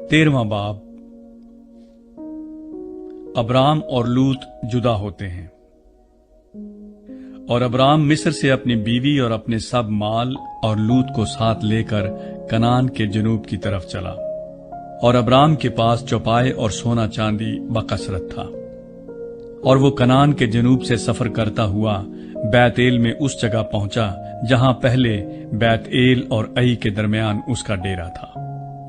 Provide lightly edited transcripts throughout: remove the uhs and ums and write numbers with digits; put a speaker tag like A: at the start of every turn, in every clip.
A: 13वां बाब। अब्राम और लूत जुदा होते हैं। और अब्राम मिस्र से अपनी बीवी और अपने सब माल और लूत को साथ लेकर कनान के जनूब की तरफ चला। और अब्राम के पास चौपाए और सोना चांदी बकसरत था। और वो कनान के जनूब से सफर करता हुआ बैतएल में उस जगह पहुंचा जहां पहले बैतएल और आई के दरमियान उसका डेरा था,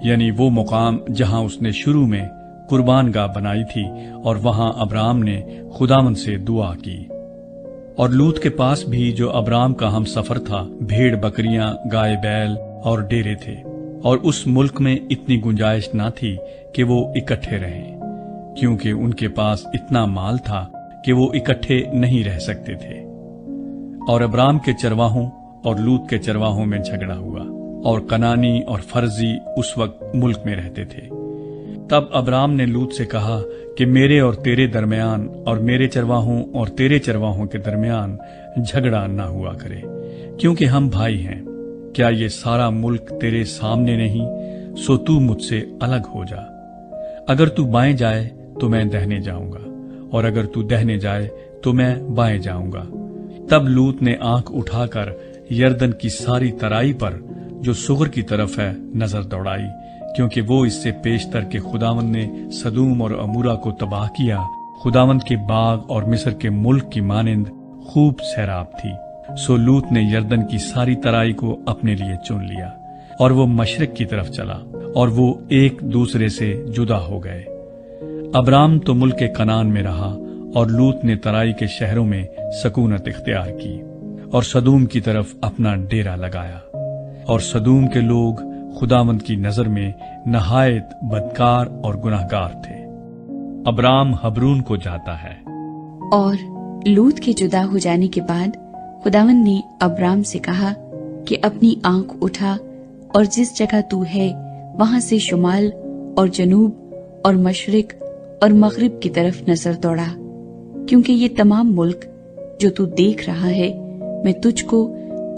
A: यानी वो मुकाम जहां उसने शुरू में कुर्बान गाह बनाई थी। और वहां अब्राम ने खुदावंद से दुआ की। और लूत के पास भी, जो अब्राम का हम सफर था, भेड़ बकरियां, गाय बैल और डेरे थे। और उस मुल्क में इतनी गुंजाइश न थी कि वो इकट्ठे रहें, क्योंकि उनके पास इतना माल था कि वो इकट्ठे नहीं रह सकते थे। और अब्राम के चरवाहों और लूत के चरवाहों में झगड़ा हुआ, और कनानी और फर्जी उस वक्त मुल्क में रहते थे। तब अब्राम ने लूत से कहा कि मेरे और तेरे दरमियान और मेरे चरवाहों और तेरे चरवाहों के दरमियान झगड़ा न हुआ करे, क्योंकि हम भाई हैं। क्या ये सारा मुल्क तेरे सामने नहीं? सो तू मुझसे अलग हो जा। अगर तू बाएं जाए तो मैं दाहिने जाऊंगा, और अगर तू दाहिने जाए तो मैं बाएं जाऊंगा। तब लूत ने आंख उठाकर यरदन की सारी तराई पर, जो सुगर की तरफ है, नजर दौड़ाई, क्योंकि वो इससे पेशतर के खुदावंद ने सदूम और अमूरा को तबाह किया। खुदावंद के बाग और मिस्र के मुल्क की मानिंद खूब सैराब थी। सो लूत ने यरदन की सारी तराई को अपने लिए चुन लिया, और वो मशरिक की तरफ चला, और वो एक दूसरे से जुदा हो गए। अब्राम तो मुल्क कनान में रहा, और लूत ने तराई के शहरों में सकूनत इख्तियार की, और सदूम की तरफ अपना डेरा लगाया। और सदूम के लोग खुदावंद की नजर में नहायत बदकार और गुनाहगार थे। अब्राम हबरून को जाता है।
B: और लूत के जुदा हो जाने के बाद खुदावंद ने अब्राम से कहा कि अपनी आंख उठा और जिस जगह तू है वहां से शुमाल और जनूब और मशरिक और मगरिब की तरफ नजर दौड़ा, क्योंकि ये तमाम मुल्क जो तू देख रहा है मैं तुझको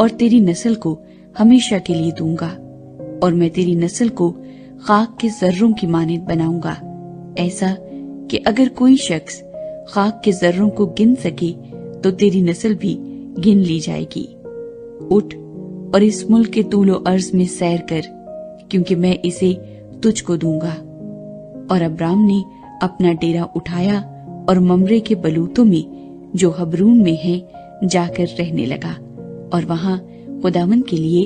B: और तेरी नस्ल को हमेशा के लिए दूंगा, और मैं तेरी नस्ल को खाक के जर्रों की मानिंद बनाऊंगा, ऐसा कि अगर कोई शख्स खाक के जर्रों को गिन सके तो तेरी नस्ल भी गिन ली जाएगी। उठ और इस मुल्क के तूलो अर्ज में सैर कर, क्योंकि मैं इसे तुझको दूंगा। और अब्राम ने अपना डेरा उठाया और ममरे के बलूतों में, जो हबरून में है, जाकर रहने लगा, और वहां खुदावंद के लिए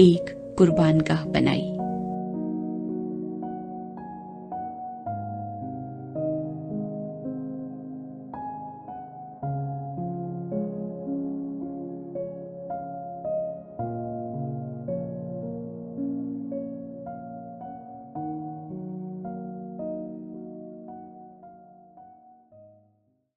B: एक कुर्बान गाह बनाई।